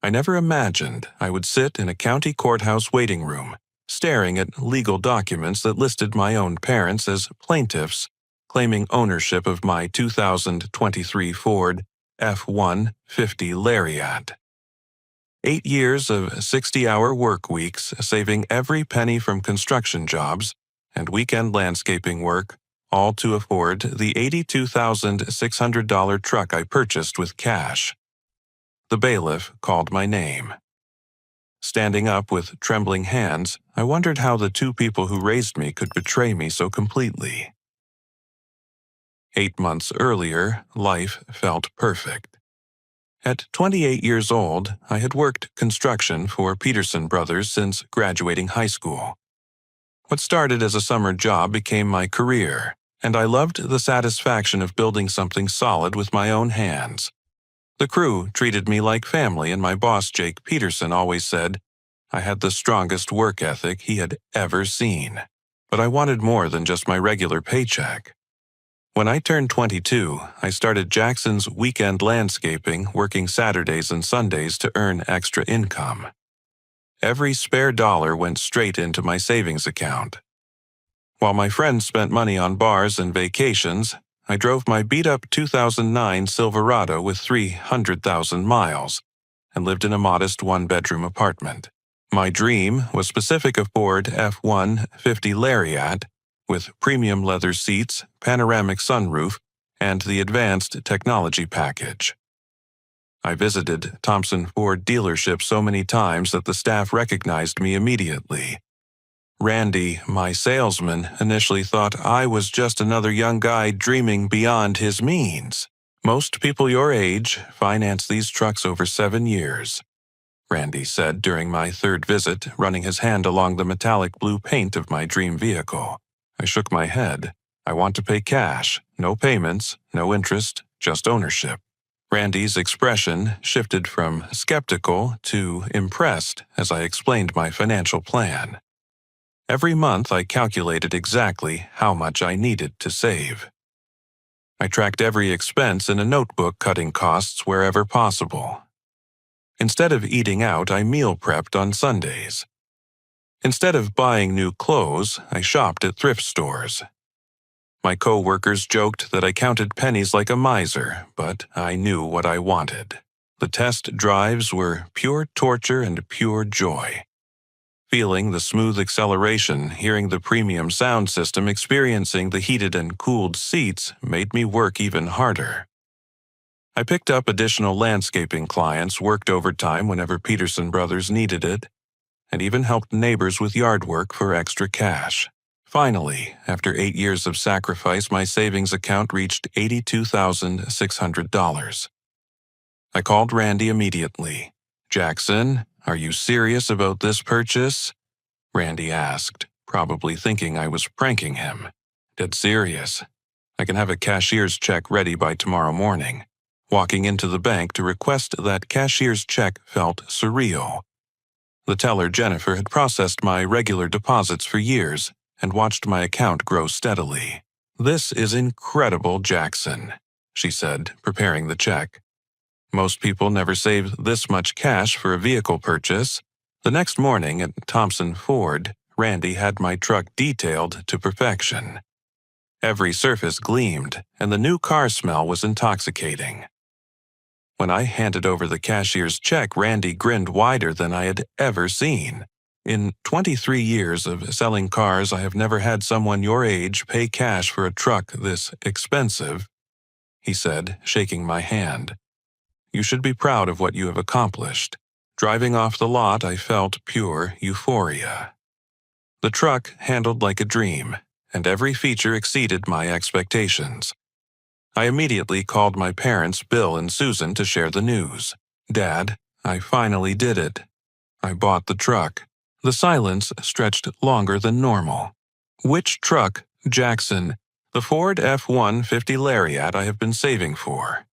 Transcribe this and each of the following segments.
I never imagined I would sit in a county courthouse waiting room, staring at legal documents that listed my own parents as plaintiffs, claiming ownership of my 2023 Ford F-150 Lariat. 8 years of 60-hour work weeks, saving every penny from construction jobs and weekend landscaping work, all to afford the $82,600 truck I purchased with cash. The bailiff called my name. Standing up with trembling hands, I wondered how the two people who raised me could betray me so completely. 8 months earlier, life felt perfect. At 28 years old, I had worked construction for Peterson Brothers since graduating high school. What started as a summer job became my career, and I loved the satisfaction of building something solid with my own hands. The crew treated me like family, and my boss, Jake Peterson, always said I had the strongest work ethic he had ever seen. But I wanted more than just my regular paycheck. When I turned 22, I started Jackson's Weekend Landscaping, working Saturdays and Sundays to earn extra income. Every spare dollar went straight into my savings account. While my friends spent money on bars and vacations, I drove my beat-up 2009 Silverado with 300,000 miles and lived in a modest one-bedroom apartment. My dream was specific a Ford F-150 Lariat with premium leather seats, panoramic sunroof, and the advanced technology package. I visited Thompson Ford dealership so many times that the staff recognized me immediately. Randy, my salesman, initially thought I was just another young guy dreaming beyond his means. Most people your age finance these trucks over 7 years, Randy said during my third visit, running his hand along the metallic blue paint of my dream vehicle. I shook my head. I want to pay cash, no payments, no interest, just ownership. Randy's expression shifted from skeptical to impressed as I explained my financial plan. Every month I calculated exactly how much I needed to save. I tracked every expense in a notebook, cutting costs wherever possible. Instead of eating out, I meal prepped on Sundays. Instead of buying new clothes, I shopped at thrift stores. My co-workers joked that I counted pennies like a miser, but I knew what I wanted. The test drives were pure torture and pure joy. Feeling the smooth acceleration, hearing the premium sound system, experiencing the heated and cooled seats made me work even harder. I picked up additional landscaping clients, worked overtime whenever Peterson Brothers needed it, and even helped neighbors with yard work for extra cash. Finally, after 8 years of sacrifice, my savings account reached $82,600. I called Randy immediately. "Jackson, are you serious about this purchase?" Randy asked, probably thinking I was pranking him. "Dead serious. I can have a cashier's check ready by tomorrow morning." Walking into the bank to request that cashier's check felt surreal. The teller, Jennifer, had processed my regular deposits for years and watched my account grow steadily. "This is incredible, Jackson," she said, preparing the check. "Most people never save this much cash for a vehicle purchase." The next morning at Thompson Ford, Randy had my truck detailed to perfection. Every surface gleamed, and the new car smell was intoxicating. When I handed over the cashier's check, Randy grinned wider than I had ever seen. "In 23 years of selling cars, I have never had someone your age pay cash for a truck this expensive," he said, shaking my hand. "You should be proud of what you have accomplished." Driving off the lot, I felt pure euphoria. The truck handled like a dream, and every feature exceeded my expectations. I immediately called my parents, Bill and Susan, to share the news. "Dad, I finally did it. I bought the truck." The silence stretched longer than normal. "Which truck, Jackson?" "The Ford F-150 Lariat I have been saving for."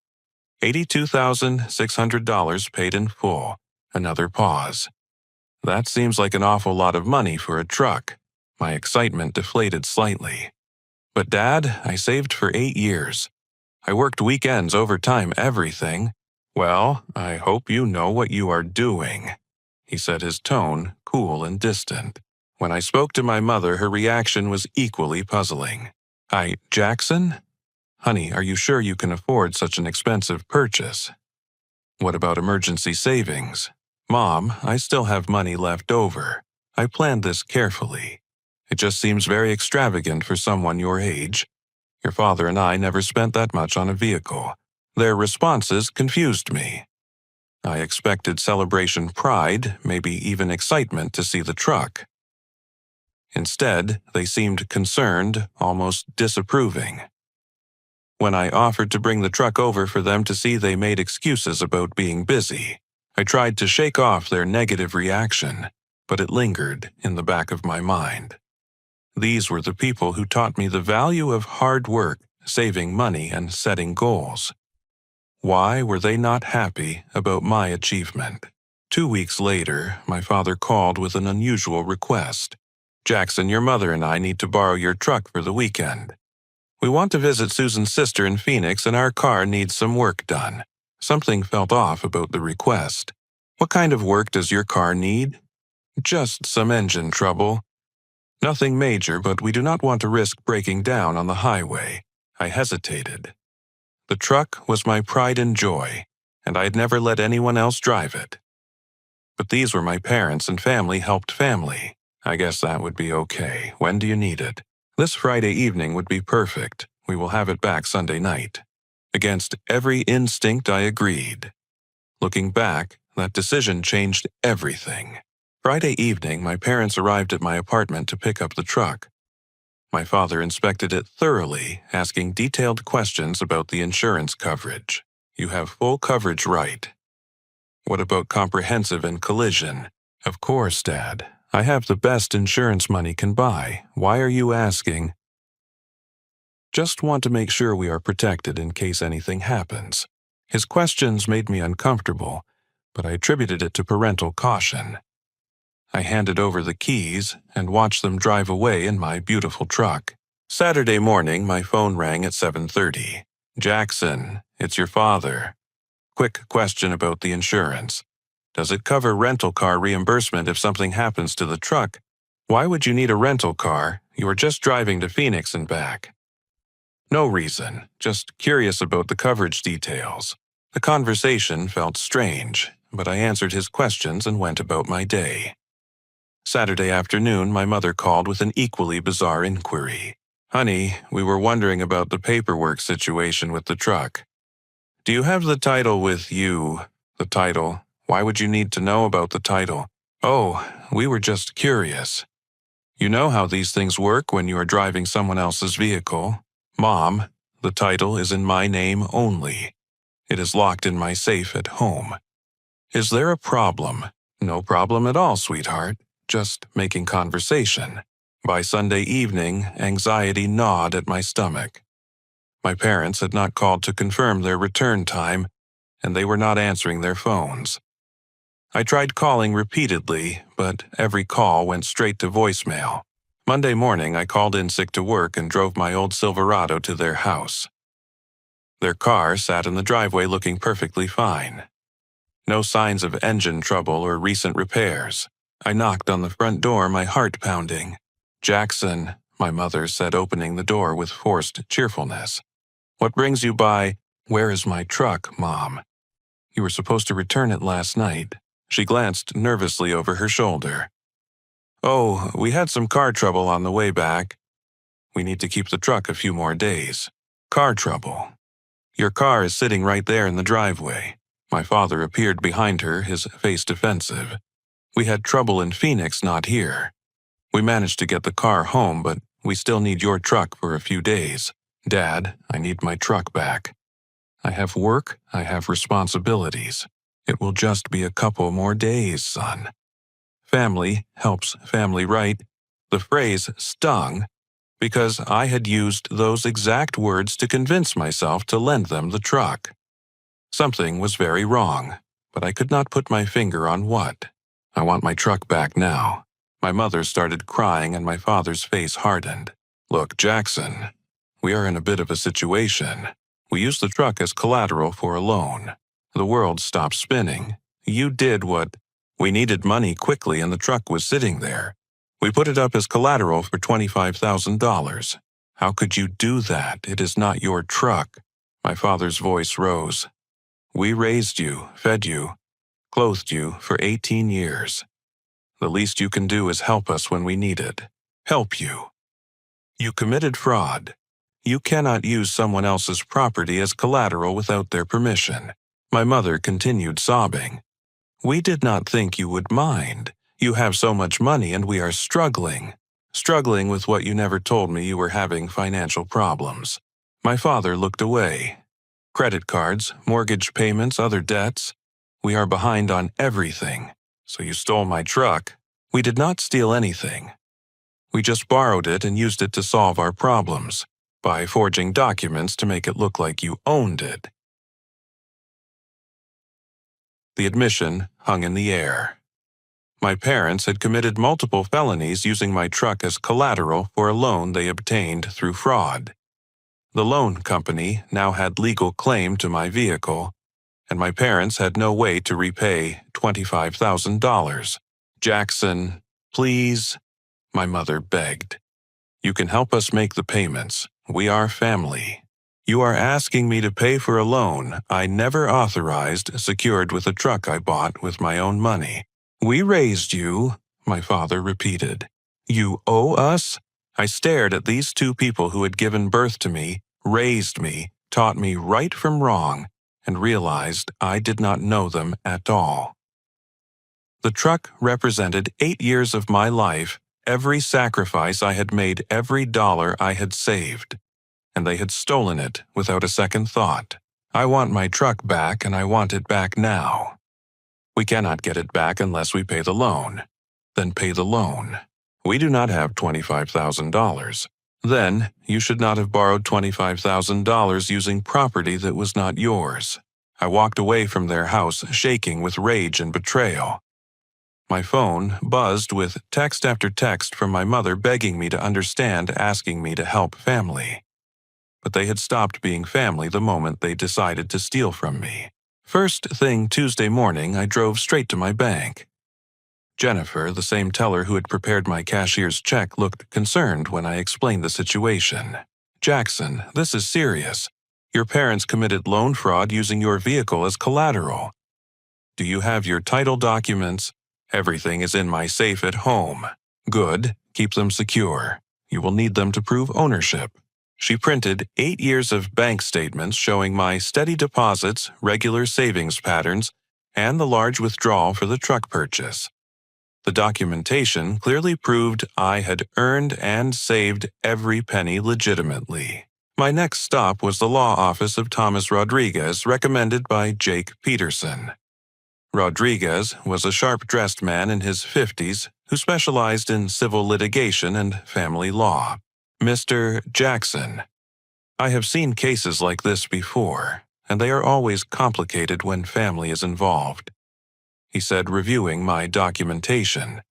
$82,600 paid in full. Another pause. "That seems like an awful lot of money for a truck." My excitement deflated slightly. "But Dad, I saved for 8 years. I worked weekends, overtime, everything. Well, I hope you know what you are doing, he said, his tone cool and distant. When I spoke to my mother, her reaction was equally puzzling. Jackson? Honey, are you sure you can afford such an expensive purchase? What about emergency savings? Mom, I still have money left over. I planned this carefully. It just seems very extravagant for someone your age. Your father and I never spent that much on a vehicle. Their responses confused me. I expected celebration pride, maybe even excitement to see the truck. Instead, they seemed concerned, almost disapproving. When I offered to bring the truck over for them to see, they made excuses about being busy. I tried to shake off their negative reaction, but it lingered in the back of my mind. These were the people who taught me the value of hard work, saving money, and setting goals. Why were they not happy about my achievement? 2 weeks later, my father called with an unusual request. Jackson, your mother and I need to borrow your truck for the weekend. We want to visit Susan's sister in Phoenix, and our car needs some work done. Something felt off about the request. What kind of work does your car need? Just some engine trouble. Nothing major, but we do not want to risk breaking down on the highway. I hesitated. The truck was my pride and joy, and I had never let anyone else drive it. But these were my parents, and family helped family. I guess that would be okay. When do you need it? This Friday evening would be perfect. We will have it back Sunday night. Against every instinct, I agreed. Looking back, that decision changed everything. Friday evening, my parents arrived at my apartment to pick up the truck. My father inspected it thoroughly, asking detailed questions about the insurance coverage. You have full coverage, right? What about comprehensive and collision? Of course, Dad. I have the best insurance money can buy. Why are you asking? Just want to make sure we are protected in case anything happens. His questions made me uncomfortable, but I attributed it to parental caution. I handed over the keys and watched them drive away in my beautiful truck. Saturday morning, my phone rang at 7:30. Jackson, it's your father. Quick question about the insurance. Does it cover rental car reimbursement if something happens to the truck? Why would you need a rental car? You are just driving to Phoenix and back. No reason, just curious about the coverage details. The conversation felt strange, but I answered his questions and went about my day. Saturday afternoon, my mother called with an equally bizarre inquiry. Honey, we were wondering about the paperwork situation with the truck. Do you have the title with you? The title? Why would you need to know about the title? Oh, we were just curious. You know how these things work when you are driving someone else's vehicle. Mom, the title is in my name only. It is locked in my safe at home. Is there a problem? No problem at all, sweetheart. Just making conversation. By Sunday evening, anxiety gnawed at my stomach. My parents had not called to confirm their return time, and they were not answering their phones. I tried calling repeatedly, but every call went straight to voicemail. Monday morning, I called in sick to work and drove my old Silverado to their house. Their car sat in the driveway looking perfectly fine. No signs of engine trouble or recent repairs. I knocked on the front door, my heart pounding. Jackson, my mother said, opening the door with forced cheerfulness. What brings you by? Where is my truck, Mom? You were supposed to return it last night. She glanced nervously over her shoulder. Oh, we had some car trouble on the way back. We need to keep the truck a few more days. Car trouble. Your car is sitting right there in the driveway. My father appeared behind her, his face defensive. We had trouble in Phoenix, not here. We managed to get the car home, but we still need your truck for a few days. Dad, I need my truck back. I have work, I have responsibilities. It will just be a couple more days, son. Family helps family, right? The phrase stung because I had used those exact words to convince myself to lend them the truck. Something was very wrong, but I could not put my finger on what. I want my truck back now. My mother started crying and my father's face hardened. Look, Jackson, we are in a bit of a situation. We use the truck as collateral for a loan. The world stopped spinning. You did what? We needed money quickly and the truck was sitting there. We put it up as collateral for $25,000. How could you do that? It is not your truck. My father's voice rose. We raised you, fed you, clothed you for 18 years. The least you can do is help us when we need it. Help you. You committed fraud. You cannot use someone else's property as collateral without their permission. My mother continued sobbing. We did not think you would mind. You have so much money and we are struggling. Struggling with what you never told me you were having financial problems. My father looked away. Credit cards, mortgage payments, other debts. We are behind on everything. So you stole my truck. We did not steal anything. We just borrowed it and used it to solve our problems, by forging documents to make it look like you owned it. The admission hung in the air. My parents had committed multiple felonies using my truck as collateral for a loan they obtained through fraud. The loan company now had legal claim to my vehicle, and my parents had no way to repay $25,000. Jackson, please, my mother begged. You can help us make the payments. We are family. You are asking me to pay for a loan I never authorized secured with a truck I bought with my own money. We raised you, my father repeated. You owe us? I stared at these two people who had given birth to me, raised me, taught me right from wrong, and realized I did not know them at all. The truck represented 8 years of my life, every sacrifice I had made, every dollar I had saved. And they had stolen it without a second thought. I want my truck back and I want it back now. We cannot get it back unless we pay the loan. Then pay the loan. We do not have $25,000. Then you should not have borrowed $25,000 using property that was not yours. I walked away from their house shaking with rage and betrayal. My phone buzzed with text after text from my mother begging me to understand, asking me to help family. But they had stopped being family the moment they decided to steal from me. First thing Tuesday morning, I drove straight to my bank. Jennifer, the same teller who had prepared my cashier's check, looked concerned when I explained the situation. Jackson, this is serious. Your parents committed loan fraud using your vehicle as collateral. Do you have your title documents? Everything is in my safe at home. Good, keep them secure. You will need them to prove ownership. She printed 8 years of bank statements showing my steady deposits, regular savings patterns, and the large withdrawal for the truck purchase. The documentation clearly proved I had earned and saved every penny legitimately. My next stop was the law office of Thomas Rodriguez, recommended by Jake Peterson. Rodriguez was a sharp-dressed man in his 50s who specialized in civil litigation and family law. Mr. Jackson, I have seen cases like this before, and they are always complicated when family is involved, he said, reviewing my documentation.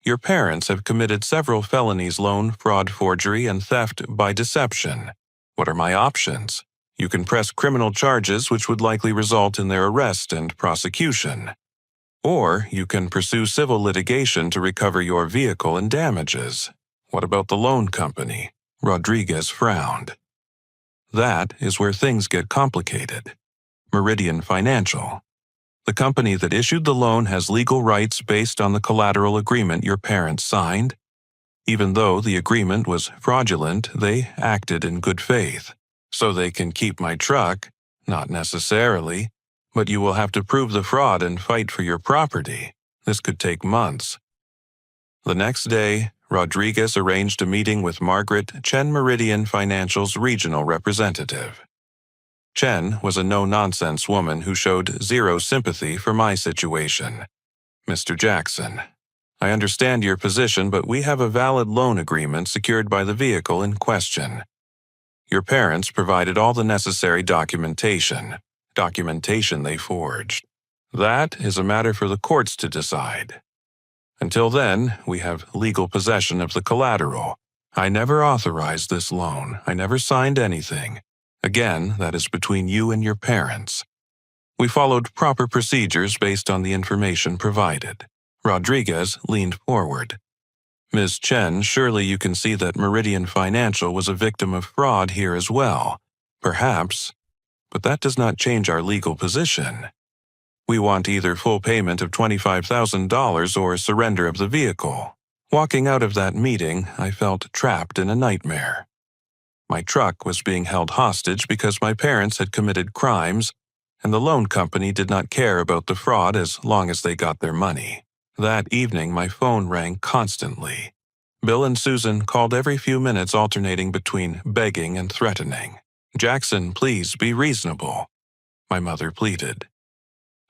Your parents have committed several felonies: loan, fraud, forgery, and theft by deception. What are my options? You can press criminal charges, which would likely result in their arrest and prosecution. Or you can pursue civil litigation to recover your vehicle and damages. What about the loan company? Rodriguez frowned. That is where things get complicated. Meridian Financial. The company that issued the loan has legal rights based on the collateral agreement your parents signed. Even though the agreement was fraudulent, they acted in good faith. So they can keep my truck? Not necessarily. But you will have to prove the fraud and fight for your property. This could take months. The next day, Rodriguez arranged a meeting with Margaret, Chen Meridian Financial's regional representative. Chen was a no-nonsense woman who showed zero sympathy for my situation. Mr. Jackson, I understand your position, but we have a valid loan agreement secured by the vehicle in question. Your parents provided all the necessary documentation they forged. That is a matter for the courts to decide. Until then, we have legal possession of the collateral. I never authorized this loan. I never signed anything. Again, that is between you and your parents. We followed proper procedures based on the information provided. Rodriguez leaned forward. Ms. Chen, surely you can see that Meridian Financial was a victim of fraud here as well. Perhaps, but that does not change our legal position. We want either full payment of $25,000 or surrender of the vehicle. Walking out of that meeting, I felt trapped in a nightmare. My truck was being held hostage because my parents had committed crimes, and the loan company did not care about the fraud as long as they got their money. That evening, my phone rang constantly. Bill and Susan called every few minutes, alternating between begging and threatening. "Jackson, please be reasonable," my mother pleaded.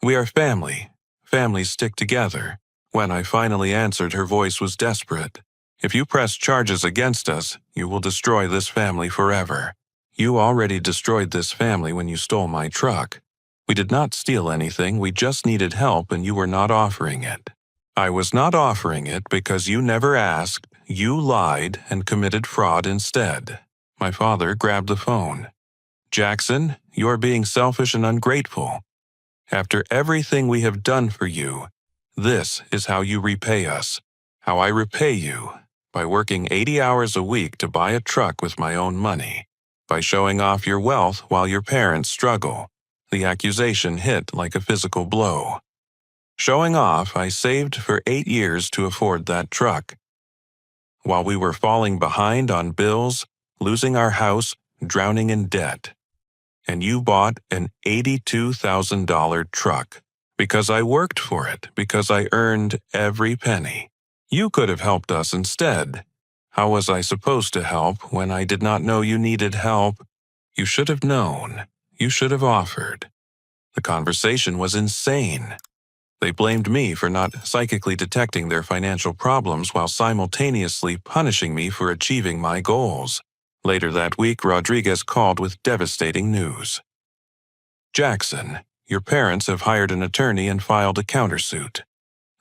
"We are family. Families stick together." When I finally answered, her voice was desperate. "If you press charges against us, you will destroy this family forever. You already destroyed this family when you stole my truck. We did not steal anything, we just needed help and you were not offering it. I was not offering it because you never asked, you lied and committed fraud instead." My father grabbed the phone. "Jackson, you are being selfish and ungrateful. After everything we have done for you, this is how you repay us. How I repay you, by working 80 hours a week to buy a truck with my own money, by showing off your wealth while your parents struggle." The accusation hit like a physical blow. Showing off, I saved for 8 years to afford that truck. While we were falling behind on bills, losing our house, drowning in debt. And you bought an $82,000 truck. Because I worked for it, because I earned every penny. You could have helped us instead. How was I supposed to help when I did not know you needed help? You should have known. You should have offered. The conversation was insane. They blamed me for not psychically detecting their financial problems while simultaneously punishing me for achieving my goals. Later that week, Rodriguez called with devastating news. "Jackson, your parents have hired an attorney and filed a countersuit.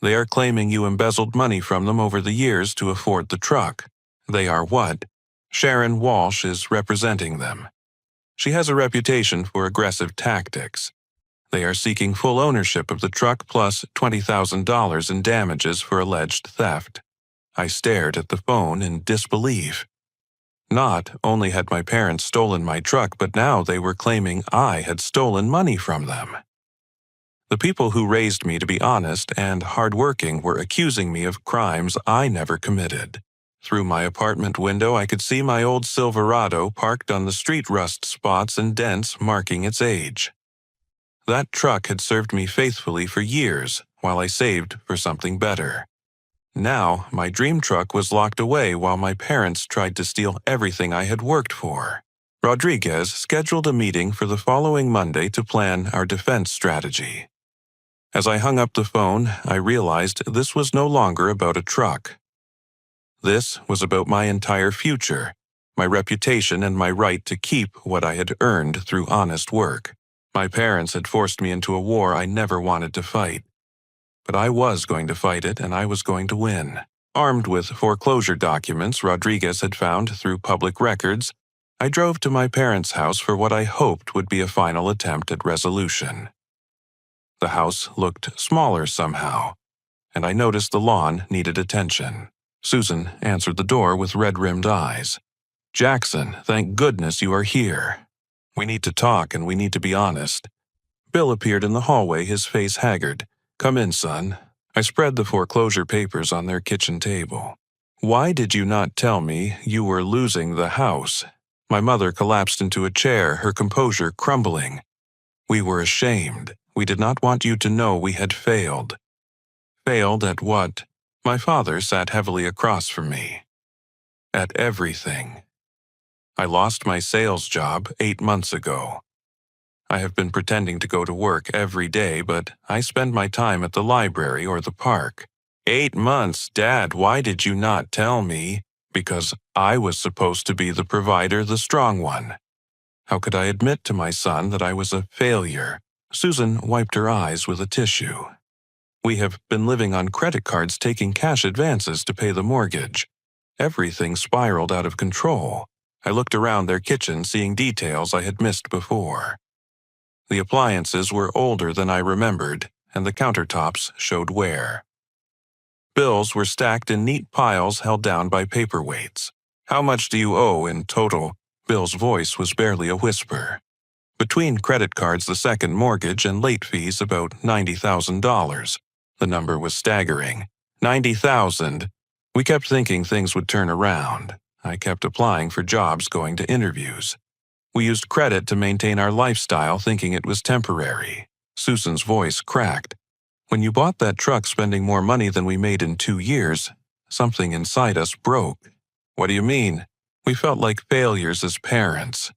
They are claiming you embezzled money from them over the years to afford the truck. They are what? Sharon Walsh is representing them. She has a reputation for aggressive tactics. They are seeking full ownership of the truck plus $20,000 in damages for alleged theft." I stared at the phone in disbelief. Not only had my parents stolen my truck, but now they were claiming I had stolen money from them. The people who raised me to be honest and hardworking were accusing me of crimes I never committed. Through my apartment window, I could see my old Silverado parked on the street, rust spots and dents marking its age. That truck had served me faithfully for years while I saved for something better. Now, my dream truck was locked away while my parents tried to steal everything I had worked for. Rodriguez scheduled a meeting for the following Monday to plan our defense strategy. As I hung up the phone, I realized this was no longer about a truck. This was about my entire future, my reputation and my right to keep what I had earned through honest work. My parents had forced me into a war I never wanted to fight. But I was going to fight it, and I was going to win. Armed with foreclosure documents Rodriguez had found through public records, I drove to my parents' house for what I hoped would be a final attempt at resolution. The house looked smaller somehow, and I noticed the lawn needed attention. Susan answered the door with red-rimmed eyes. "Jackson, thank goodness you are here. We need to talk and we need to be honest." Bill appeared in the hallway, his face haggard. "Come in, son." I spread the foreclosure papers on their kitchen table. "Why did you not tell me you were losing the house?" My mother collapsed into a chair, her composure crumbling. "We were ashamed. We did not want you to know we had failed." "Failed at what?" My father sat heavily across from me. "At everything. I lost my sales job 8 months ago. I have been pretending to go to work every day, but I spend my time at the library or the park. 8 months, Dad, why did you not tell me? Because I was supposed to be the provider, the strong one. How could I admit to my son that I was a failure?" Susan wiped her eyes with a tissue. "We have been living on credit cards, taking cash advances to pay the mortgage. Everything spiraled out of control." I looked around their kitchen, seeing details I had missed before. The appliances were older than I remembered, and the countertops showed wear. Bills were stacked in neat piles held down by paperweights. "How much do you owe in total?" Bill's voice was barely a whisper. Between credit cards, the second mortgage, and late fees, about $90,000. The number was staggering. 90,000. We kept thinking things would turn around. I kept applying for jobs, going to interviews. We used credit to maintain our lifestyle, thinking it was temporary. Susan's voice cracked. "When you bought that truck spending more money than we made in 2 years, something inside us broke." "What do you mean?" "We felt like failures as parents.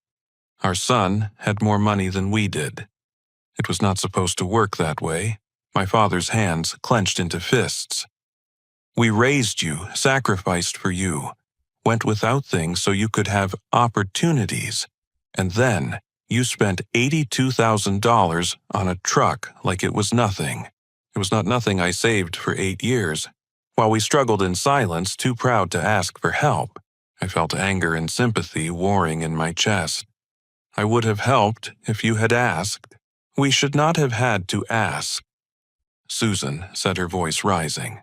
Our son had more money than we did. It was not supposed to work that way." My father's hands clenched into fists. "We raised you, sacrificed for you, went without things so you could have opportunities. And then you spent $82,000 on a truck like it was nothing." It was not nothing. I saved for 8 years. While we struggled in silence, too proud to ask for help, I felt anger and sympathy warring in my chest. "I would have helped if you had asked. We should not have had to ask." Susan said, her voice rising.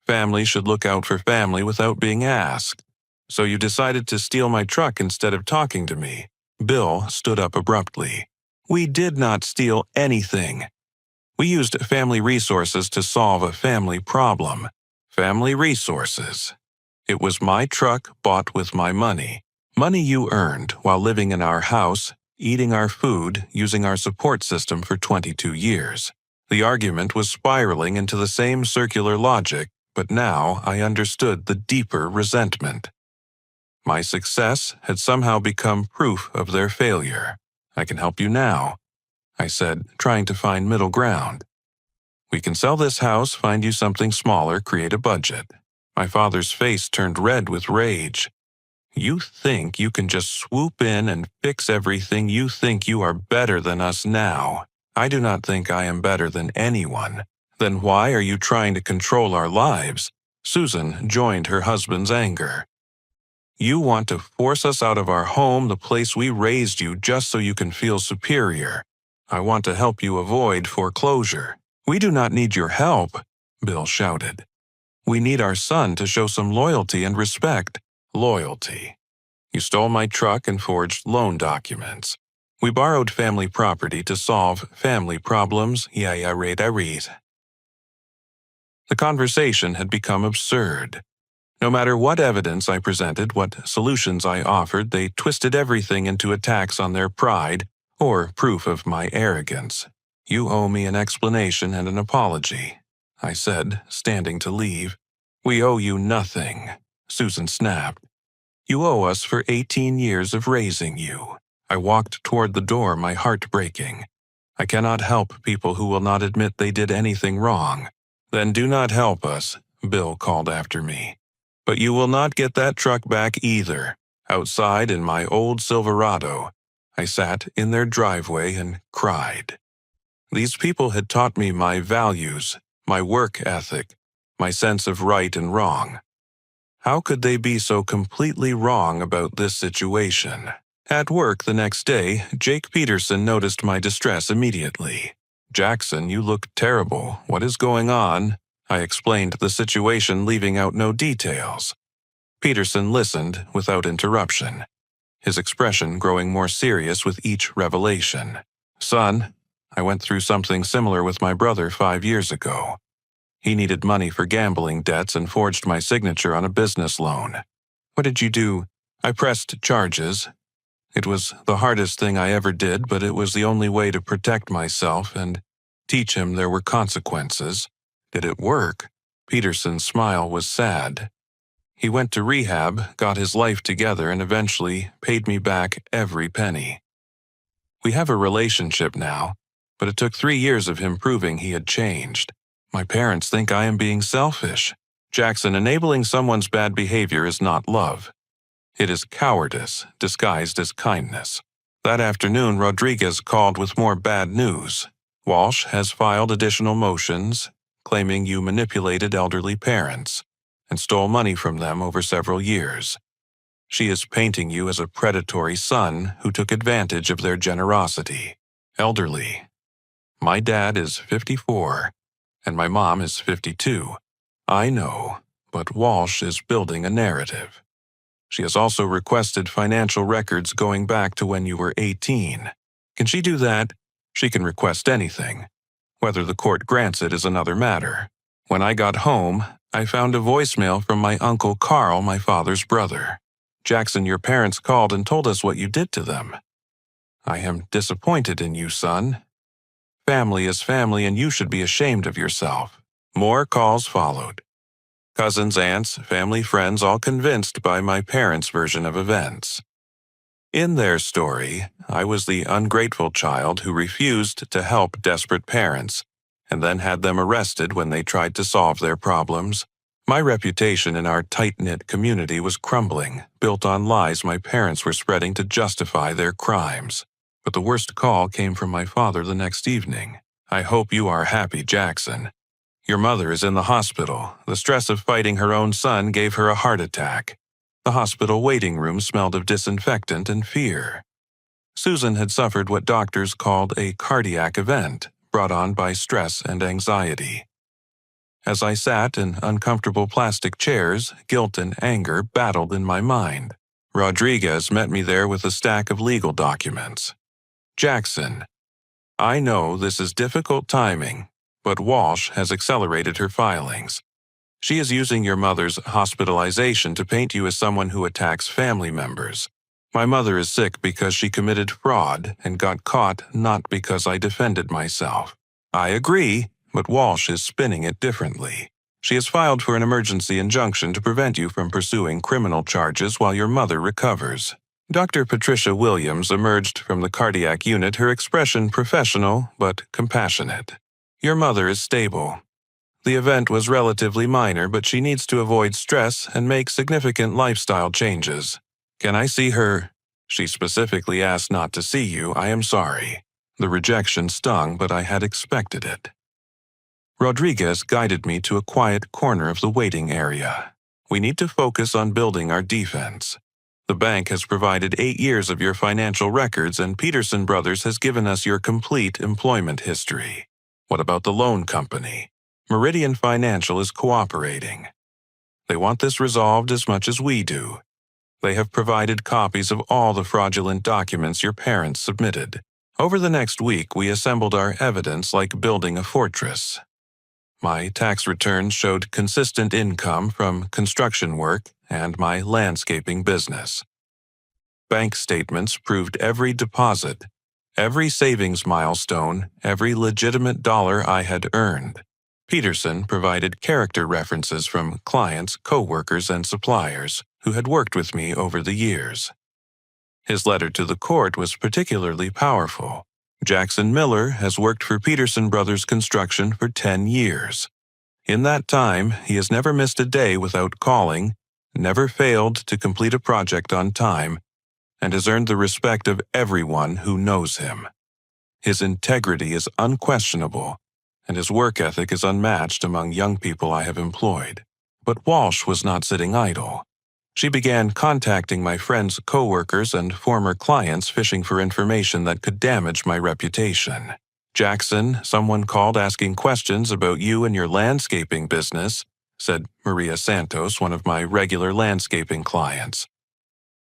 "Family should look out for family without being asked. So you decided to steal my truck instead of talking to me." Bill stood up abruptly. "We did not steal anything. We used family resources to solve a family problem." "Family resources?" "It was my truck bought with my money. Money you earned while living in our house, eating our food, using our support system for 22 years. The argument was spiraling into the same circular logic, but now I understood the deeper resentment. My success had somehow become proof of their failure. "I can help you now," I said, trying to find middle ground. "We can sell this house, find you something smaller, create a budget." My father's face turned red with rage. "You think you can just swoop in and fix everything? You think you are better than us now? I do not think I am better than anyone. Then why are you trying to control our lives?" Susan joined her husband's anger. "You want to force us out of our home, the place we raised you, just so you can feel superior. I want to help you avoid foreclosure." "We do not need your help," Bill shouted. "We need our son to show some loyalty and respect." "Loyalty? You stole my truck and forged loan documents. We borrowed family property to solve family problems. The conversation had become absurd. No matter what evidence I presented, what solutions I offered, they twisted everything into attacks on their pride or proof of my arrogance. "You owe me an explanation and an apology," I said, standing to leave. "We owe you nothing," Susan snapped. "You owe us for 18 years of raising you." I walked toward the door, my heart breaking. I cannot help people who will not admit they did anything wrong. "Then do not help us," Bill called after me. "But you will not get that truck back either." Outside in my old Silverado, I sat in their driveway and cried. These people had taught me my values, my work ethic, my sense of right and wrong. How could they be so completely wrong about this situation? At work the next day, Jake Peterson noticed my distress immediately. "Jackson, you look terrible. What is going on?" I explained the situation, leaving out no details. Peterson listened without interruption, his expression growing more serious with each revelation. "Son, I went through something similar with my brother 5 years ago. He needed money for gambling debts and forged my signature on a business loan." "What did you do?" "I pressed charges. It was the hardest thing I ever did, but it was the only way to protect myself and teach him there were consequences." "Did it work?" Peterson's smile was sad. "He went to rehab, got his life together, and eventually paid me back every penny. We have a relationship now, but it took 3 years of him proving he had changed. My parents think I am being selfish. Jackson, enabling someone's bad behavior is not love. It is cowardice disguised as kindness." That afternoon, Rodriguez called with more bad news. "Walsh has filed additional motions, claiming you manipulated elderly parents and stole money from them over several years. She is painting you as a predatory son who took advantage of their generosity." Elderly. My dad is 54, and my mom is 52. I know, but Walsh is building a narrative. She has also requested financial records going back to when you were 18. Can she do that? She can request anything. Whether the court grants it is another matter. When I got home, I found a voicemail from my Uncle Carl, my father's brother. Jackson, your parents called and told us what you did to them. I am disappointed in you, son. Family is family, and you should be ashamed of yourself. More calls followed. Cousins, aunts, family, friends, all convinced by my parents' version of events. In their story, I was the ungrateful child who refused to help desperate parents, and then had them arrested when they tried to solve their problems. My reputation in our tight-knit community was crumbling, built on lies my parents were spreading to justify their crimes. But the worst call came from my father the next evening. I hope you are happy, Jackson. Your mother is in the hospital. The stress of fighting her own son gave her a heart attack. The hospital waiting room smelled of disinfectant and fear. Susan had suffered what doctors called a cardiac event, brought on by stress and anxiety. As I sat in uncomfortable plastic chairs, guilt and anger battled in my mind. Rodriguez met me there with a stack of legal documents. Jackson, I know this is difficult timing, but Walsh has accelerated her filings. She is using your mother's hospitalization to paint you as someone who attacks family members. My mother is sick because she committed fraud and got caught, not because I defended myself. I agree, but Walsh is spinning it differently. She has filed for an emergency injunction to prevent you from pursuing criminal charges while your mother recovers. Dr. Patricia Williams emerged from the cardiac unit, her expression professional but compassionate. Your mother is stable. The event was relatively minor, but she needs to avoid stress and make significant lifestyle changes. Can I see her? She specifically asked not to see you. I am sorry. The rejection stung, but I had expected it. Rodriguez guided me to a quiet corner of the waiting area. We need to focus on building our defense. The bank has provided 8 years of your financial records, and Peterson Brothers has given us your complete employment history. What about the loan company? Meridian Financial is cooperating. They want this resolved as much as we do. They have provided copies of all the fraudulent documents your parents submitted. Over the next week, we assembled our evidence like building a fortress. My tax returns showed consistent income from construction work and my landscaping business. Bank statements proved every deposit, every savings milestone, every legitimate dollar I had earned. Peterson provided character references from clients, co-workers, and suppliers who had worked with me over the years. His letter to the court was particularly powerful. Jackson Miller has worked for Peterson Brothers Construction for 10 years. In that time, he has never missed a day without calling, never failed to complete a project on time, and has earned the respect of everyone who knows him. His integrity is unquestionable, and his work ethic is unmatched among young people I have employed. But Walsh was not sitting idle. She began contacting my friends, co-workers, and former clients, fishing for information that could damage my reputation. Jackson, someone called asking questions about you and your landscaping business, said Maria Santos, one of my regular landscaping clients.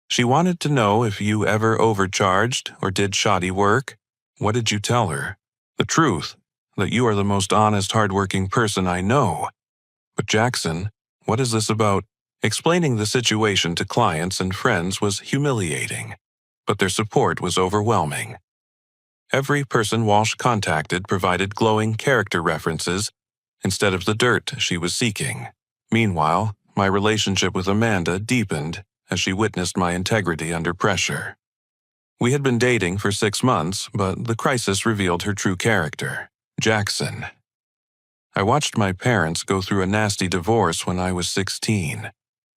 She wanted to know if you ever overcharged or did shoddy work. What did you tell her? The truth, that you are the most honest, hardworking person I know. But Jackson, what is this about? Explaining the situation to clients and friends was humiliating, but their support was overwhelming. Every person Walsh contacted provided glowing character references instead of the dirt she was seeking. Meanwhile, my relationship with Amanda deepened as she witnessed my integrity under pressure. We had been dating for 6 months, but the crisis revealed her true character. Jackson. I watched my parents go through a nasty divorce when I was 16.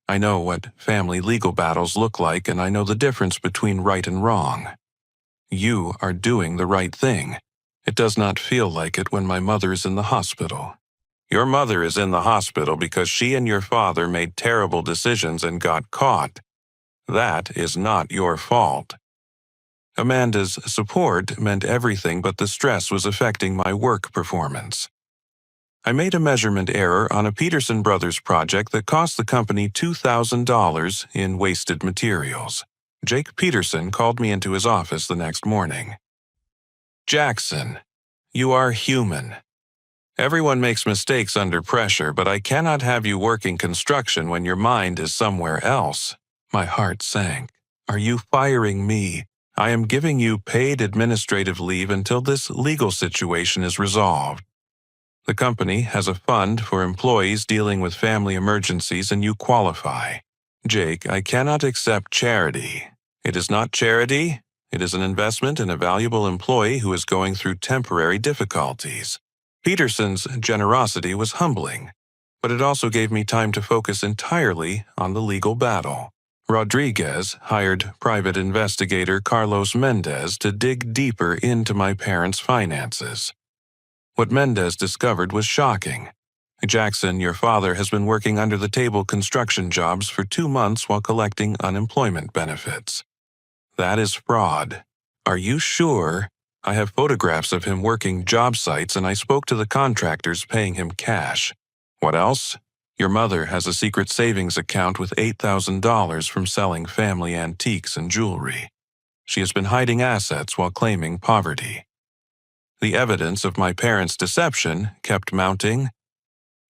I know what family legal battles look like, and I know the difference between right and wrong. You are doing the right thing. It does not feel like it when my mother is in the hospital. Your mother is in the hospital because she and your father made terrible decisions and got caught. That is not your fault. Amanda's support meant everything, but the stress was affecting my work performance. I made a measurement error on a Peterson Brothers project that cost the company $2,000 in wasted materials. Jake Peterson called me into his office the next morning. "Jackson, you are human. Everyone makes mistakes under pressure, but I cannot have you working construction when your mind is somewhere else." My heart sank. "Are you firing me? I am giving you paid administrative leave until this legal situation is resolved. The company has a fund for employees dealing with family emergencies and you qualify. Jake, I cannot accept charity. It is not charity. It is an investment in a valuable employee who is going through temporary difficulties." Peterson's generosity was humbling, but it also gave me time to focus entirely on the legal battle. Rodriguez hired private investigator Carlos Mendez to dig deeper into my parents' finances. What Mendez discovered was shocking. "Jackson, your father has been working under-the-table construction jobs for 2 months while collecting unemployment benefits. That is fraud." "Are you sure?" "I have photographs of him working job sites and I spoke to the contractors paying him cash." "What else?" "Your mother has a secret savings account with $8,000 from selling family antiques and jewelry. She has been hiding assets while claiming poverty." The evidence of my parents' deception kept mounting.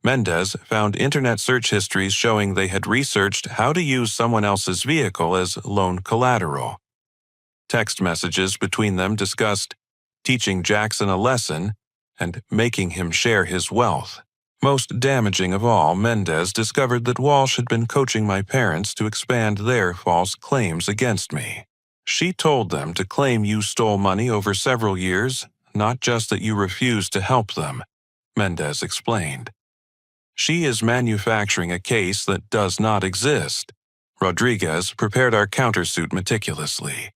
Mendez found internet search histories showing they had researched how to use someone else's vehicle as loan collateral. Text messages between them discussed teaching Jackson a lesson and making him share his wealth. Most damaging of all, Mendez discovered that Walsh had been coaching my parents to expand their false claims against me. "She told them to claim you stole money over several years, not just that you refused to help them," Mendez explained. "She is manufacturing a case that does not exist." Rodriguez prepared our countersuit meticulously.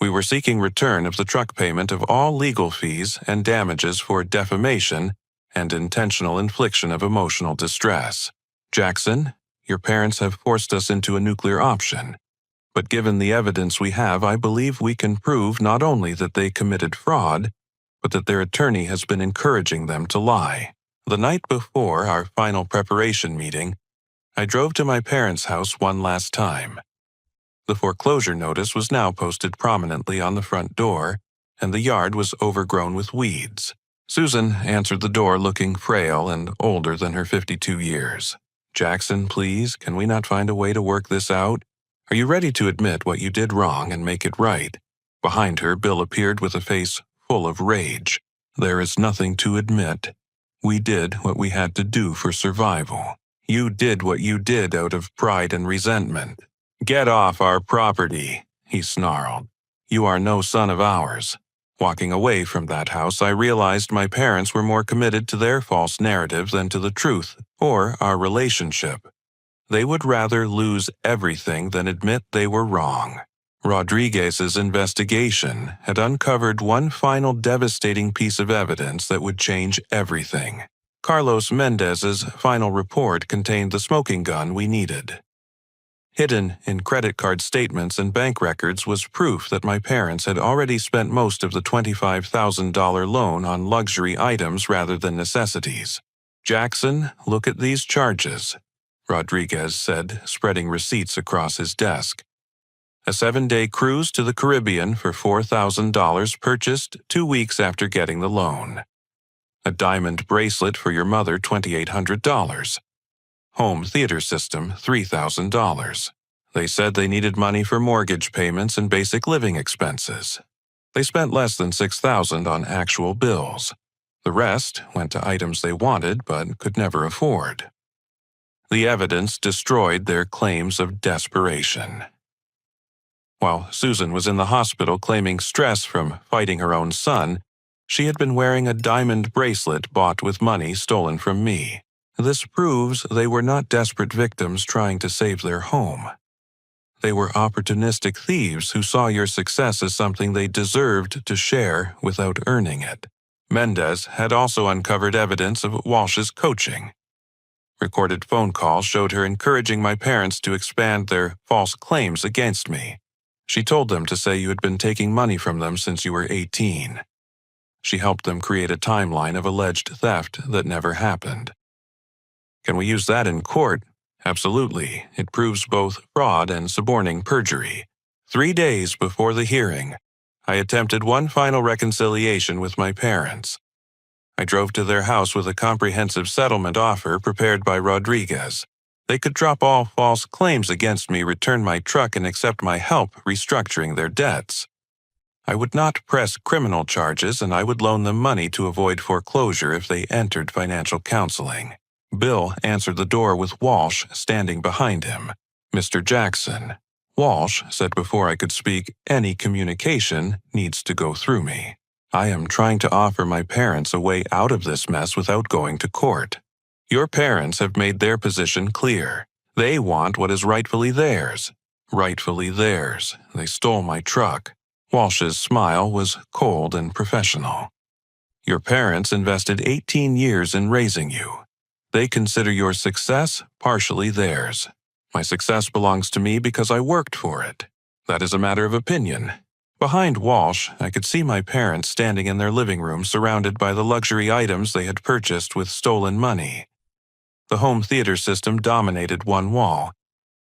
We were seeking return of the truck payment of all legal fees and damages for defamation and intentional infliction of emotional distress. "Jackson, your parents have forced us into a nuclear option. But given the evidence we have, I believe we can prove not only that they committed fraud, but that their attorney has been encouraging them to lie." The night before our final preparation meeting, I drove to my parents' house one last time. The foreclosure notice was now posted prominently on the front door, and the yard was overgrown with weeds. Susan answered the door looking frail and older than her 52 years. "Jackson, please, can we not find a way to work this out? Are you ready to admit what you did wrong and make it right?" Behind her, Bill appeared with a face full of rage. "There is nothing to admit. We did what we had to do for survival. You did what you did out of pride and resentment. Get off our property," he snarled. "You are no son of ours." Walking away from that house, I realized my parents were more committed to their false narrative than to the truth or our relationship. They would rather lose everything than admit they were wrong. Rodriguez's investigation had uncovered one final devastating piece of evidence that would change everything. Carlos Mendez's final report contained the smoking gun we needed. Hidden in credit card statements and bank records was proof that my parents had already spent most of the $25,000 loan on luxury items rather than necessities. "Jackson, look at these charges," Rodriguez said, spreading receipts across his desk. "A 7-day cruise to the Caribbean for $4,000 purchased 2 weeks after getting the loan. A diamond bracelet for your mother, $2,800. Home theater system, $3,000. They said they needed money for mortgage payments and basic living expenses. They spent less than $6,000 on actual bills. The rest went to items they wanted but could never afford." The evidence destroyed their claims of desperation. While Susan was in the hospital claiming stress from fighting her own son, she had been wearing a diamond bracelet bought with money stolen from me. This proves they were not desperate victims trying to save their home. They were opportunistic thieves who saw your success as something they deserved to share without earning it. Mendez had also uncovered evidence of Walsh's coaching. Recorded phone calls showed her encouraging my parents to expand their false claims against me. She told them to say you had been taking money from them since you were 18. She helped them create a timeline of alleged theft that never happened. Can we use that in court? Absolutely. It proves both fraud and suborning perjury. 3 days before the hearing, I attempted one final reconciliation with my parents. I drove to their house with a comprehensive settlement offer prepared by Rodriguez. They could drop all false claims against me, return my truck, and accept my help restructuring their debts. I would not press criminal charges, and I would loan them money to avoid foreclosure if they entered financial counseling. Bill answered the door with Walsh standing behind him. Mr. Jackson. Walsh said before I could speak, any communication needs to go through me. I am trying to offer my parents a way out of this mess without going to court. Your parents have made their position clear. They want what is rightfully theirs. Rightfully theirs. They stole my truck. Walsh's smile was cold and professional. Your parents invested 18 years in raising you. They consider your success partially theirs. My success belongs to me because I worked for it. That is a matter of opinion. Behind Walsh, I could see my parents standing in their living room surrounded by the luxury items they had purchased with stolen money. The home theater system dominated one wall,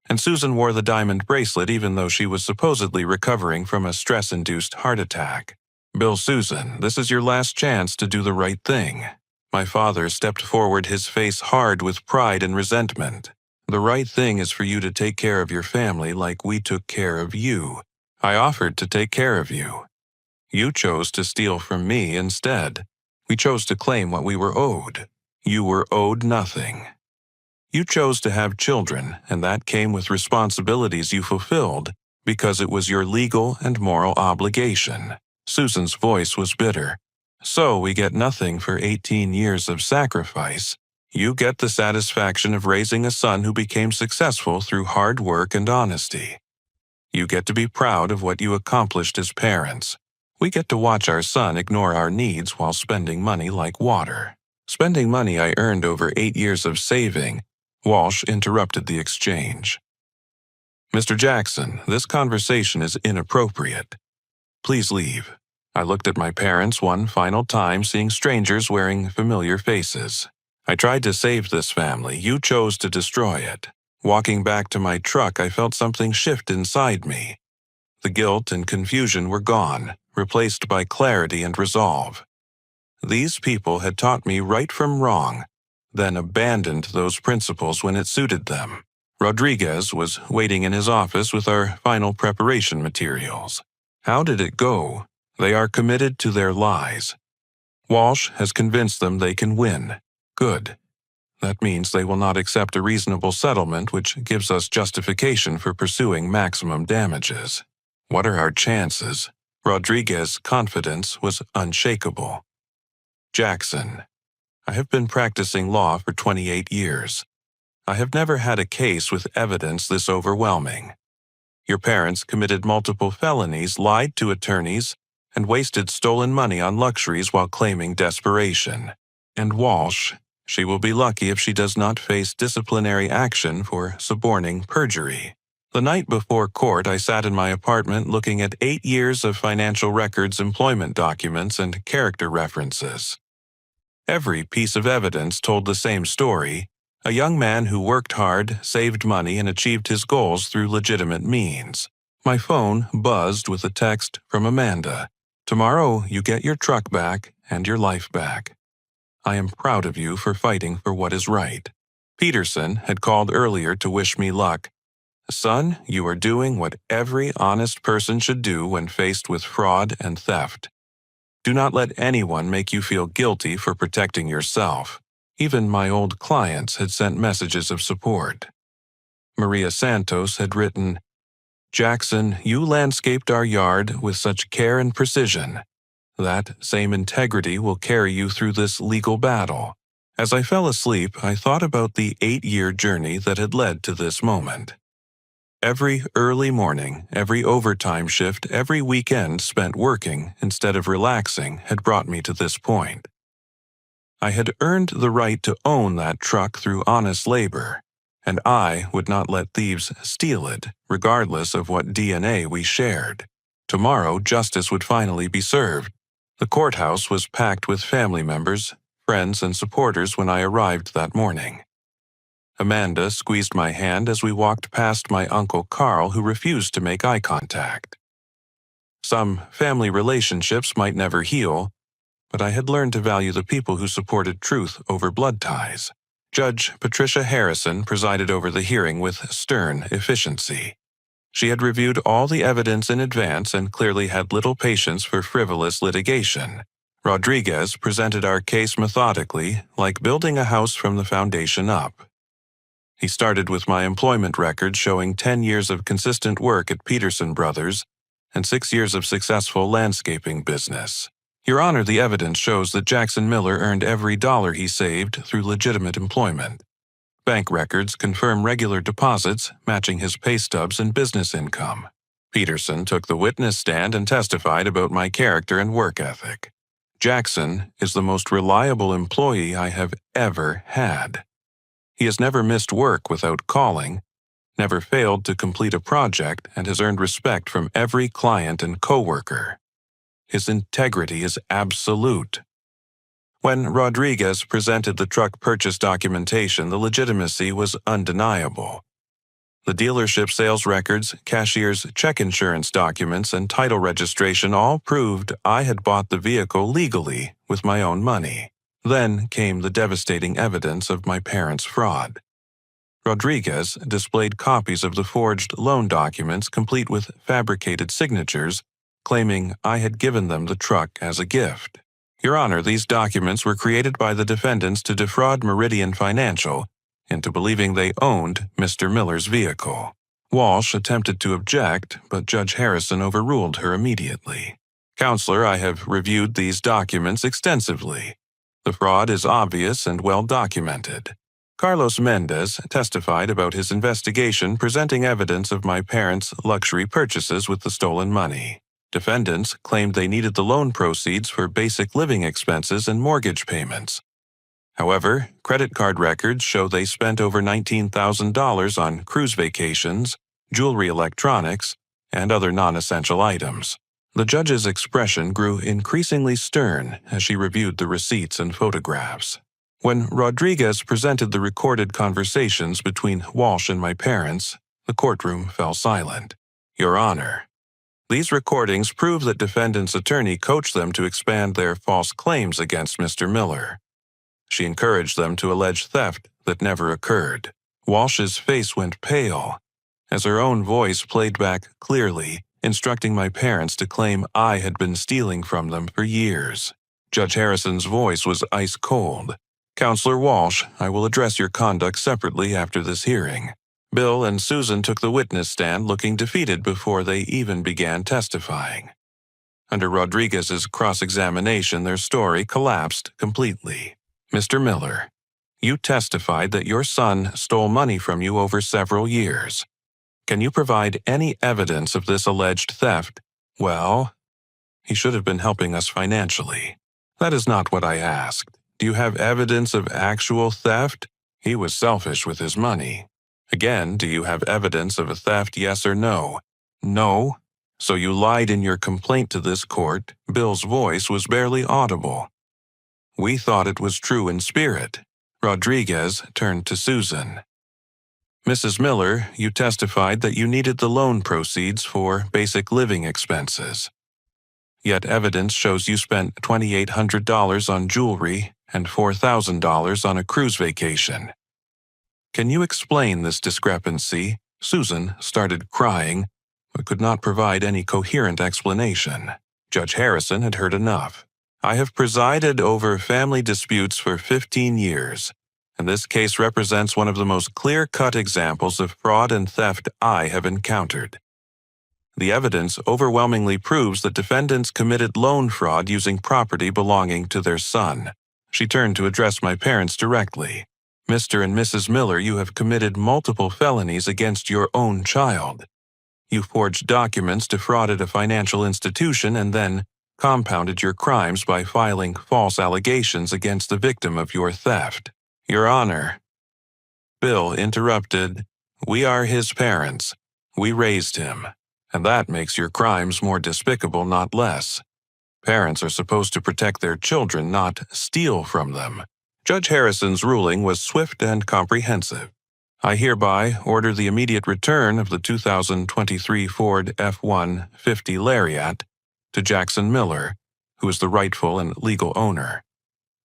and Susan wore the diamond bracelet even though she was supposedly recovering from a stress-induced heart attack. Bill, Susan, this is your last chance to do the right thing. My father stepped forward, his face hard with pride and resentment. The right thing is for you to take care of your family like we took care of you. I offered to take care of you. You chose to steal from me instead. We chose to claim what we were owed. You were owed nothing. You chose to have children, and that came with responsibilities you fulfilled because it was your legal and moral obligation. Susan's voice was bitter. So we get nothing for 18 years of sacrifice. You get the satisfaction of raising a son who became successful through hard work and honesty. You get to be proud of what you accomplished as parents. We get to watch our son ignore our needs while spending money like water. Spending money I earned over 8 years of saving. Walsh interrupted the exchange. Mr. Jackson, this conversation is inappropriate. Please leave. I looked at my parents one final time, seeing strangers wearing familiar faces. I tried to save this family. You chose to destroy it. Walking back to my truck, I felt something shift inside me. The guilt and confusion were gone, replaced by clarity and resolve. These people had taught me right from wrong, then abandoned those principles when it suited them. Rodriguez was waiting in his office with our final preparation materials. How did it go? They are committed to their lies. Walsh has convinced them they can win. Good. That means they will not accept a reasonable settlement which gives us justification for pursuing maximum damages. What are our chances? Rodriguez's confidence was unshakable. Jackson. I have been practicing law for 28 years. I have never had a case with evidence this overwhelming. Your parents committed multiple felonies, lied to attorneys, and wasted stolen money on luxuries while claiming desperation. And Walsh, she will be lucky if she does not face disciplinary action for suborning perjury. The night before court, I sat in my apartment looking at 8 years of financial records, employment documents, and character references. Every piece of evidence told the same story: a young man who worked hard, saved money, and achieved his goals through legitimate means. My phone buzzed with a text from Amanda. Tomorrow, you get your truck back and your life back. I am proud of you for fighting for what is right. Peterson had called earlier to wish me luck. Son, you are doing what every honest person should do when faced with fraud and theft. Do not let anyone make you feel guilty for protecting yourself. Even my old clients had sent messages of support. Maria Santos had written, Jackson, you landscaped our yard with such care and precision. That same integrity will carry you through this legal battle. As I fell asleep, I thought about the 8-year journey that had led to this moment. Every early morning, every overtime shift, every weekend spent working instead of relaxing had brought me to this point. I had earned the right to own that truck through honest labor, and I would not let thieves steal it, regardless of what DNA we shared. Tomorrow, justice would finally be served. The courthouse was packed with family members, friends, and supporters when I arrived that morning. Amanda squeezed my hand as we walked past my Uncle Carl, who refused to make eye contact. Some family relationships might never heal, but I had learned to value the people who supported truth over blood ties. Judge Patricia Harrison presided over the hearing with stern efficiency. She had reviewed all the evidence in advance and clearly had little patience for frivolous litigation. Rodriguez presented our case methodically, like building a house from the foundation up. He started with my employment record showing 10 years of consistent work at Peterson Brothers and 6 years of successful landscaping business. Your Honor, the evidence shows that Jackson Miller earned every dollar he saved through legitimate employment. Bank records confirm regular deposits matching his pay stubs and business income. Peterson took the witness stand and testified about my character and work ethic. Jackson is the most reliable employee I have ever had. He has never missed work without calling, never failed to complete a project, and has earned respect from every client and coworker. His integrity is absolute. When Rodriguez presented the truck purchase documentation, the legitimacy was undeniable. The dealership sales records, cashier's check insurance documents, and title registration all proved I had bought the vehicle legally with my own money. Then came the devastating evidence of my parents' fraud. Rodriguez displayed copies of the forged loan documents complete with fabricated signatures, claiming I had given them the truck as a gift. Your Honor, these documents were created by the defendants to defraud Meridian Financial into believing they owned Mr. Miller's vehicle. Walsh attempted to object, but Judge Harrison overruled her immediately. Counselor, I have reviewed these documents extensively. The fraud is obvious and well documented. Carlos Mendez testified about his investigation, presenting evidence of my parents' luxury purchases with the stolen money. Defendants claimed they needed the loan proceeds for basic living expenses and mortgage payments. However, credit card records show they spent over $19,000 on cruise vacations, jewelry, electronics, and other non-essential items. The judge's expression grew increasingly stern as she reviewed the receipts and photographs. When Rodriguez presented the recorded conversations between Walsh and my parents, the courtroom fell silent. Your Honor, these recordings prove that defendant's attorney coached them to expand their false claims against Mr. Miller. She encouraged them to allege theft that never occurred. Walsh's face went pale as her own voice played back clearly, instructing my parents to claim I had been stealing from them for years. Judge Harrison's voice was ice cold. Counselor Walsh, I will address your conduct separately after this hearing. Bill and Susan took the witness stand looking defeated before they even began testifying. Under Rodriguez's cross-examination, their story collapsed completely. Mr. Miller, you testified that your son stole money from you over several years. Can you provide any evidence of this alleged theft? Well, he should have been helping us financially. That is not what I asked. Do you have evidence of actual theft? He was selfish with his money. Again, do you have evidence of a theft, yes or no? No. So you lied in your complaint to this court. Bill's voice was barely audible. We thought it was true in spirit. Rodriguez turned to Susan. Mrs. Miller, you testified that you needed the loan proceeds for basic living expenses. Yet evidence shows you spent $2,800 on jewelry and $4,000 on a cruise vacation. Can you explain this discrepancy? Susan started crying, but could not provide any coherent explanation. Judge Harrison had heard enough. I have presided over family disputes for 15 years, and this case represents one of the most clear-cut examples of fraud and theft I have encountered. The evidence overwhelmingly proves that defendants committed loan fraud using property belonging to their son. She turned to address my parents directly. Mr. and Mrs. Miller, you have committed multiple felonies against your own child. You forged documents, defrauded a financial institution, and then compounded your crimes by filing false allegations against the victim of your theft. Your Honor, Bill interrupted. We are his parents. We raised him. And that makes your crimes more despicable, not less. Parents are supposed to protect their children, not steal from them. Judge Harrison's ruling was swift and comprehensive. I hereby order the immediate return of the 2023 Ford F-150 Lariat to Jackson Miller, who is the rightful and legal owner.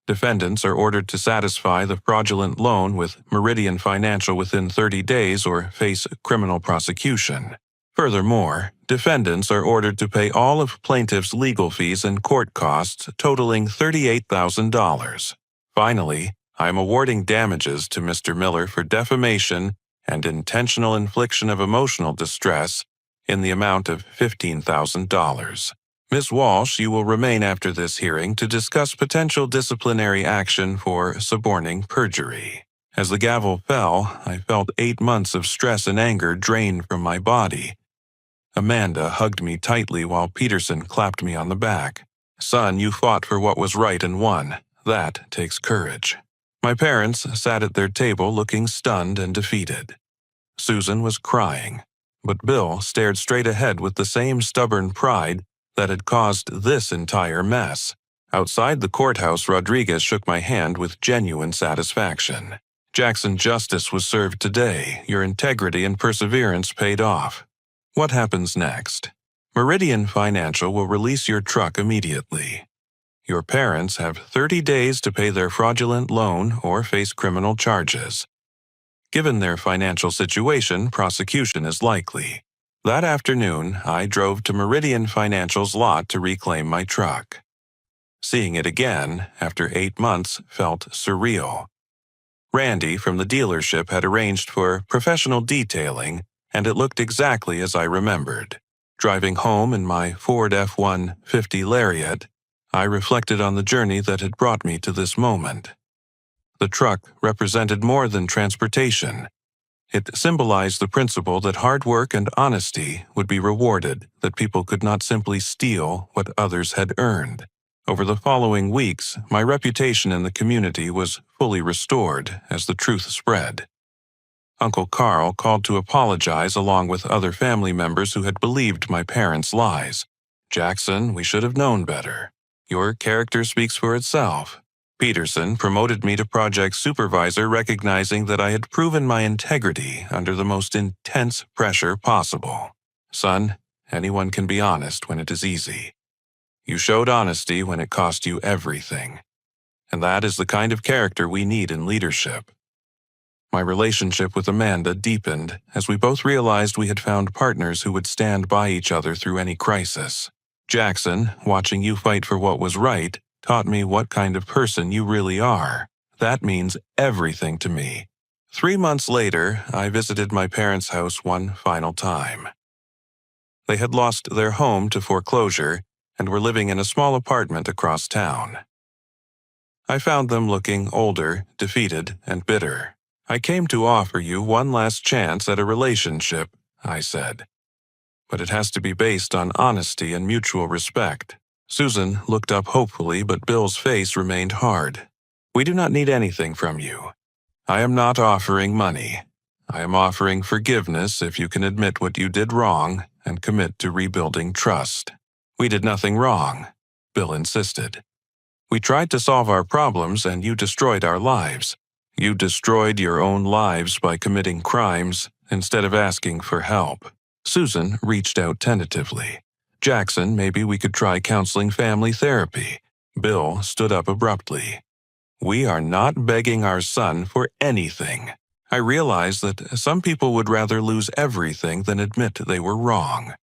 Defendants are ordered to satisfy the fraudulent loan with Meridian Financial within 30 days or face criminal prosecution. Furthermore, defendants are ordered to pay all of plaintiff's legal fees and court costs totaling $38,000. Finally, I am awarding damages to Mr. Miller for defamation and intentional infliction of emotional distress in the amount of $15,000. Ms. Walsh, you will remain after this hearing to discuss potential disciplinary action for suborning perjury. As the gavel fell, I felt 8 months of stress and anger drain from my body. Amanda hugged me tightly while Peterson clapped me on the back. Son, you fought for what was right and won. That takes courage. My parents sat at their table looking stunned and defeated. Susan was crying, but Bill stared straight ahead with the same stubborn pride that had caused this entire mess. Outside the courthouse, Rodriguez shook my hand with genuine satisfaction. Jackson, justice was served today. Your integrity and perseverance paid off. What happens next? Meridian Financial will release your truck immediately. Your parents have 30 days to pay their fraudulent loan or face criminal charges. Given their financial situation, prosecution is likely. That afternoon, I drove to Meridian Financial's lot to reclaim my truck. Seeing it again, after 8 months, felt surreal. Randy from the dealership had arranged for professional detailing, and it looked exactly as I remembered. Driving home in my Ford F-150 Lariat, I reflected on the journey that had brought me to this moment. The truck represented more than transportation. It symbolized the principle that hard work and honesty would be rewarded, that people could not simply steal what others had earned. Over the following weeks, my reputation in the community was fully restored as the truth spread. Uncle Carl called to apologize along with other family members who had believed my parents' lies. Jackson, we should have known better. Your character speaks for itself. Peterson promoted me to project supervisor, recognizing that I had proven my integrity under the most intense pressure possible. Son, anyone can be honest when it is easy. You showed honesty when it cost you everything. And that is the kind of character we need in leadership. My relationship with Amanda deepened as we both realized we had found partners who would stand by each other through any crisis. Jackson, watching you fight for what was right, taught me what kind of person you really are. That means everything to me. 3 months later, I visited my parents' house one final time. They had lost their home to foreclosure and were living in a small apartment across town. I found them looking older, defeated, and bitter. I came to offer you one last chance at a relationship, I said. But it has to be based on honesty and mutual respect. Susan looked up hopefully, but Bill's face remained hard. We do not need anything from you. I am not offering money. I am offering forgiveness if you can admit what you did wrong and commit to rebuilding trust. We did nothing wrong, Bill insisted. We tried to solve our problems and you destroyed our lives. You destroyed your own lives by committing crimes instead of asking for help. Susan reached out tentatively. Jackson, maybe we could try counseling family therapy. Bill stood up abruptly. We are not begging our son for anything. I realized that some people would rather lose everything than admit they were wrong.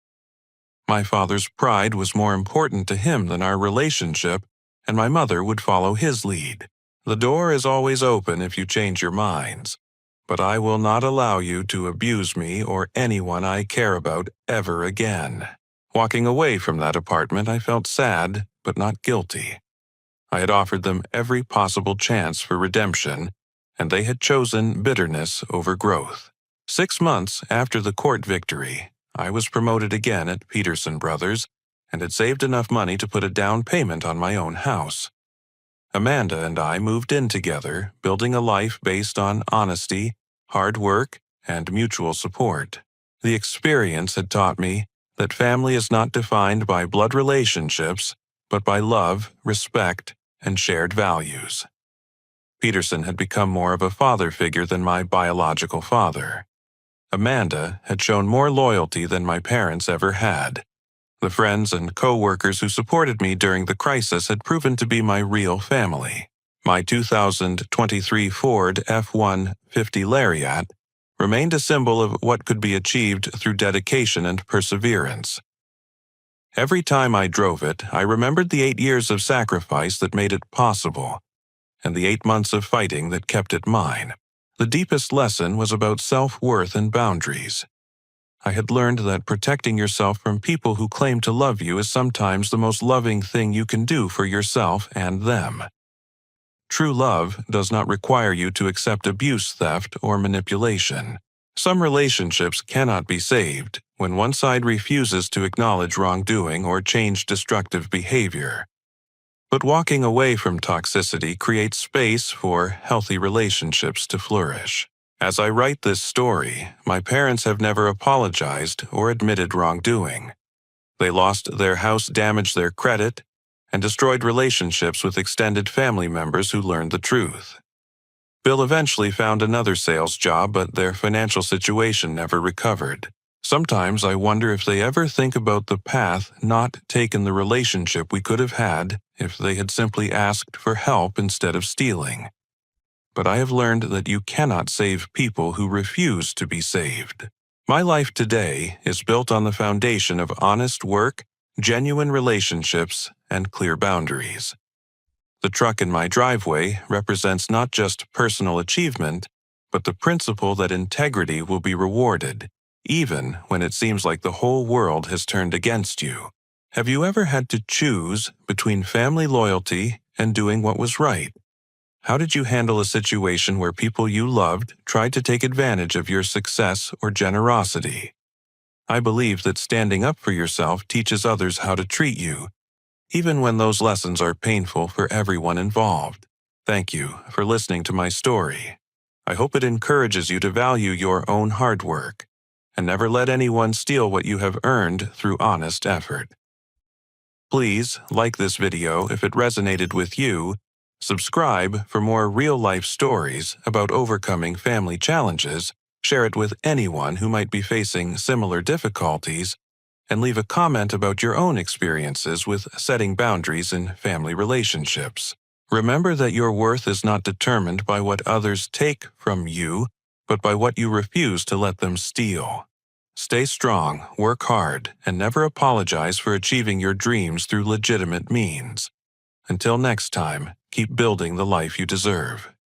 My father's pride was more important to him than our relationship, and my mother would follow his lead. The door is always open if you change your minds, but I will not allow you to abuse me or anyone I care about ever again. Walking away from that apartment, I felt sad, but not guilty. I had offered them every possible chance for redemption, and they had chosen bitterness over growth. 6 months after the court victory, I was promoted again at Peterson Brothers and had saved enough money to put a down payment on my own house. Amanda and I moved in together, building a life based on honesty, hard work, and mutual support. The experience had taught me that family is not defined by blood relationships, but by love, respect, and shared values. Peterson had become more of a father figure than my biological father. Amanda had shown more loyalty than my parents ever had. The friends and co-workers who supported me during the crisis had proven to be my real family. My 2023 Ford F-150 Lariat remained a symbol of what could be achieved through dedication and perseverance. Every time I drove it, I remembered the 8 years of sacrifice that made it possible, and the 8 months of fighting that kept it mine. The deepest lesson was about self-worth and boundaries. I had learned that protecting yourself from people who claim to love you is sometimes the most loving thing you can do for yourself and them. True love does not require you to accept abuse, theft, or manipulation. Some relationships cannot be saved when one side refuses to acknowledge wrongdoing or change destructive behavior. But walking away from toxicity creates space for healthy relationships to flourish. As I write this story, my parents have never apologized or admitted wrongdoing. They lost their house, damaged their credit, and destroyed relationships with extended family members who learned the truth. Bill eventually found another sales job, but their financial situation never recovered. Sometimes I wonder if they ever think about the path not taken the relationship we could have had if they had simply asked for help instead of stealing. But I have learned that you cannot save people who refuse to be saved. My life today is built on the foundation of honest work, genuine relationships, and clear boundaries. The truck in my driveway represents not just personal achievement, but the principle that integrity will be rewarded, even when it seems like the whole world has turned against you. Have you ever had to choose between family loyalty and doing what was right? How did you handle a situation where people you loved tried to take advantage of your success or generosity? I believe that standing up for yourself teaches others how to treat you, even when those lessons are painful for everyone involved. Thank you for listening to my story. I hope it encourages you to value your own hard work and never let anyone steal what you have earned through honest effort. Please like this video if it resonated with you, subscribe for more real-life stories about overcoming family challenges, share it with anyone who might be facing similar difficulties, and leave a comment about your own experiences with setting boundaries in family relationships. Remember that your worth is not determined by what others take from you, but by what you refuse to let them steal. Stay strong, work hard, and never apologize for achieving your dreams through legitimate means. Until next time, keep building the life you deserve.